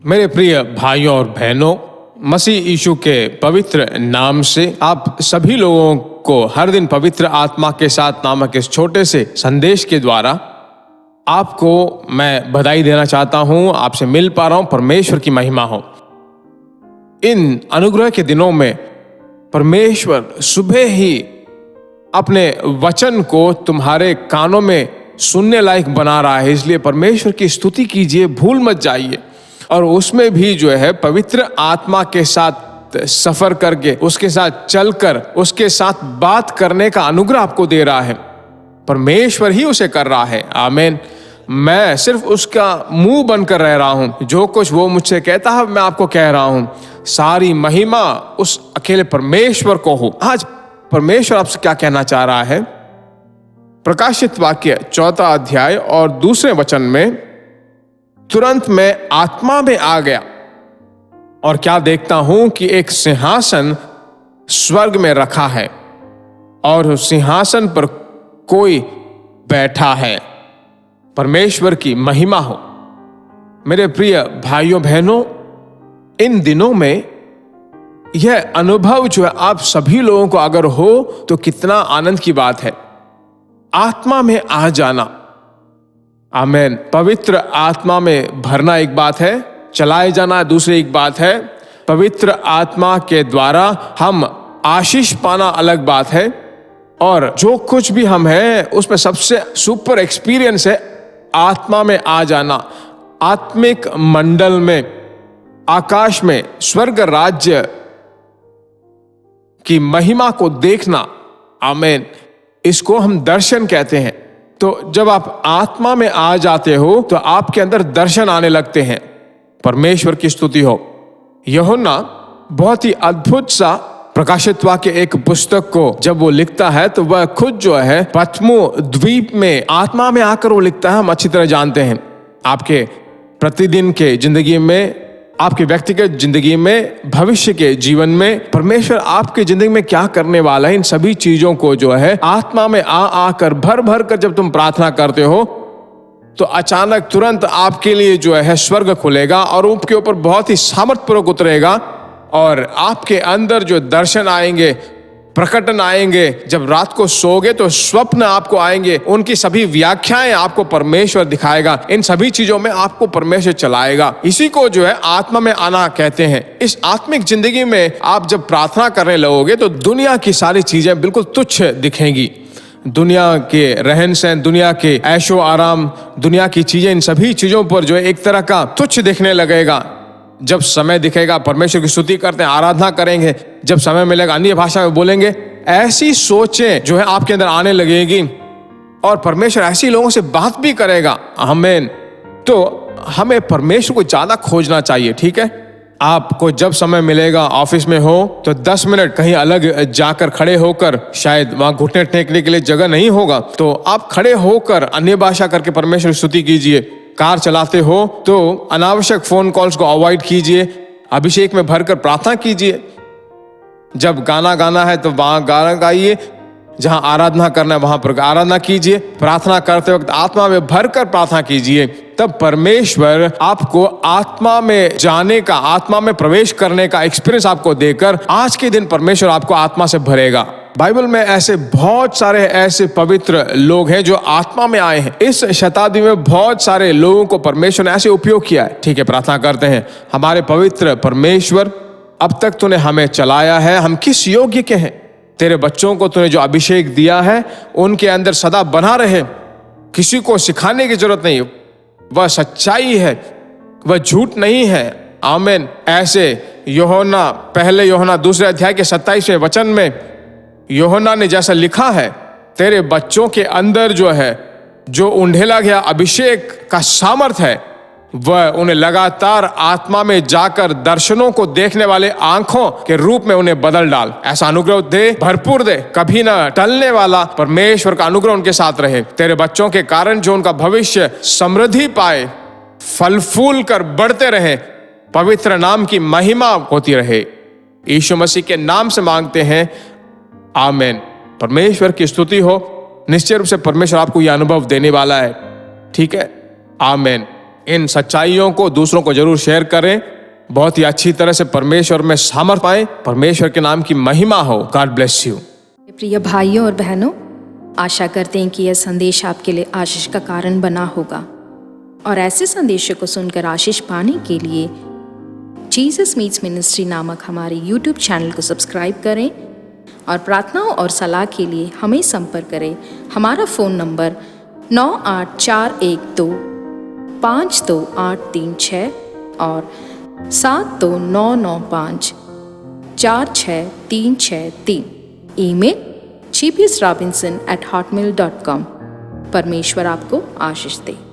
मेरे प्रिय भाइयों और बहनों, मसीह यीशु के पवित्र नाम से आप सभी लोगों को हर दिन पवित्र आत्मा के साथ नामक इस छोटे से संदेश के द्वारा आपको मैं बधाई देना चाहता हूं। आपसे मिल पा रहा हूं, परमेश्वर की महिमा हो। इन अनुग्रह के दिनों में परमेश्वर सुबह ही अपने वचन को तुम्हारे कानों में सुनने लायक बना रहा है, इसलिए परमेश्वर की स्तुति कीजिए, भूल मत जाइए। और उसमें भी जो है पवित्र आत्मा के साथ सफर करके, उसके साथ चलकर, उसके साथ बात करने का अनुग्रह आपको दे रहा है। परमेश्वर ही उसे कर रहा है। आमीन। मैं सिर्फ उसका मुंह बनकर रह रहा हूं। जो कुछ वो मुझसे कहता है मैं आपको कह रहा हूं। सारी महिमा उस अकेले परमेश्वर को हो। आज परमेश्वर आपसे क्या कहना चाह रहा है? प्रकाशित वाक्य 4 अध्याय और 2 वचन में, तुरंत मैं आत्मा में आ गया और क्या देखता हूं कि एक सिंहासन स्वर्ग में रखा है और उस सिंहासन पर कोई बैठा है। परमेश्वर की महिमा हो। मेरे प्रिय भाइयों बहनों, इन दिनों में यह अनुभव जो है आप सभी लोगों को अगर हो तो कितना आनंद की बात है। आत्मा में आ जाना। आमीन। पवित्र आत्मा में भरना एक बात है, चलाए जाना दूसरी एक बात है। पवित्र आत्मा के द्वारा हम आशीष पाना अलग बात है। और जो कुछ भी हम हैं उसमें सबसे सुपर एक्सपीरियंस है आत्मा में आ जाना, आत्मिक मंडल में, आकाश में, स्वर्ग राज्य की महिमा को देखना। आमीन। इसको हम दर्शन कहते हैं। तो जब आप आत्मा में आ जाते हो तो आपके अंदर दर्शन आने लगते हैं। परमेश्वर की स्तुति हो। यूहन्ना बहुत ही अद्भुत सा प्रकाशित वाक्य एक पुस्तक को जब वो लिखता है तो वह खुद जो है पतमो द्वीप में आत्मा में आकर वो लिखता है। हम अच्छी तरह जानते हैं आपके प्रतिदिन के जिंदगी में, आपके व्यक्तिगत जिंदगी में, भविष्य के जीवन में परमेश्वर आपके जिंदगी में क्या करने वाला है, इन सभी चीजों को जो है आत्मा में आकर भर भर कर जब तुम प्रार्थना करते हो तो अचानक तुरंत आपके लिए जो है स्वर्ग खुलेगा और आपके ऊपर बहुत ही सामर्थ्यपूर्वक उतरेगा और आपके अंदर जो दर्शन आएंगे, प्रकटन आएंगे। जब रात को सोओगे तो स्वप्न आपको आएंगे, उनकी सभी व्याख्याएं आपको परमेश्वर दिखाएगा। इन सभी चीजों में आपको परमेश्वर चलाएगा। इसी को जो है आत्मा में आना कहते हैं। इस आत्मिक जिंदगी में आप जब प्रार्थना करने लगोगे तो दुनिया की सारी चीजें बिल्कुल तुच्छ दिखेंगी। दुनिया के रहन सहन, दुनिया के ऐशो आराम, दुनिया की चीजें, इन सभी चीजों पर जो है एक तरह का तुच्छ दिखने लगेगा। जब समय दिखेगा परमेश्वर की स्तुति करते हैं, आराधना करेंगे, जब समय मिलेगा अन्य भाषा में बोलेंगे, ऐसी सोचें जो है आपके अंदर आने लगेगी और परमेश्वर ऐसी लोगों से बात भी करेगा। आमीन। तो हमें परमेश्वर को ज्यादा खोजना चाहिए। ठीक है, आपको जब समय मिलेगा, ऑफिस में हो तो 10 मिनट कहीं अलग जाकर खड़े होकर, शायद वहां घुटने टेकने के लिए जगह नहीं होगा तो आप खड़े होकर अन्य भाषा करके परमेश्वर की स्तुति कीजिए। कार चलाते हो तो अनावश्यक फोन कॉल्स को अवॉइड कीजिए। अभिषेक में भरकर प्रार्थना कीजिए। जब गाना गाना है तो वहां गाना गाइए, जहां आराधना करना है वहां पर आराधना कीजिए। प्रार्थना करते वक्त आत्मा में भरकर प्रार्थना कीजिए। तब परमेश्वर आपको आत्मा में जाने का, आत्मा में प्रवेश करने का एक्सपीरियंस आपको देकर आज के दिन परमेश्वर आपको आत्मा से भरेगा। बाइबल में ऐसे बहुत सारे ऐसे पवित्र लोग हैं जो आत्मा में आए हैं। इस शताब्दी में बहुत सारे लोगों को परमेश्वर ने ऐसे उपयोग किया है। ठीक है, प्रार्थना करते हैं, हमारे पवित्र परमेश्वर, अब तक तूने हमें चलाया है, हम किस योग्य के हैं? तेरे बच्चों को तूने जो अभिषेक दिया है उनके अंदर सदा बना रहे। किसी को सिखाने की जरूरत नहीं, वह सच्चाई है, वह झूठ नहीं है। आमीन। ऐसे यूहन्ना, पहले यूहन्ना 2 अध्याय के 27वें वचन में यूहन्ना ने जैसा लिखा है, तेरे बच्चों के अंदर जो है, जो उंडेला गया अभिषेक का सामर्थ है, वह उन्हें लगातार आत्मा में जाकर दर्शनों को देखने वाले आंखों के रूप में उन्हें बदल डाल। ऐसा अनुग्रह दे, भरपूर दे, कभी ना टलने वाला परमेश्वर का अनुग्रह उनके साथ रहे। तेरे बच्चों के कारण जो उनका भविष्य समृद्धि पाए, फल फूल कर बढ़ते रहे, पवित्र नाम की महिमा होती रहे। यीशु मसीह के नाम से मांगते हैं, आमीन। परमेश्वर की स्तुति हो। निश्चय रूप से परमेश्वर आपको यह अनुभव देने वाला है। ठीक है, आमीन। इन सच्चाइयों को दूसरों को जरूर शेयर करें। बहुत ही अच्छी तरह से परमेश्वर में सामर्थ पाएं। परमेश्वर के नाम की महिमा हो। God bless you. प्रिय भाइयों और बहनों, आशा करते हैं कि यह संदेश आपके लिए आशीष का कारण बना होगा और ऐसे संदेशों को सुनकर आशीष पाने के लिए जीसस मीट्स मिनिस्ट्री नामक हमारे YouTube चैनल को सब्सक्राइब करें और प्रार्थनाओं और सलाह के लिए हमें संपर्क करें। हमारा फ़ोन नंबर 9841252836 और 7299546363। Email gbsrobinson@hotmail.com। परमेश्वर आपको आशीष दे।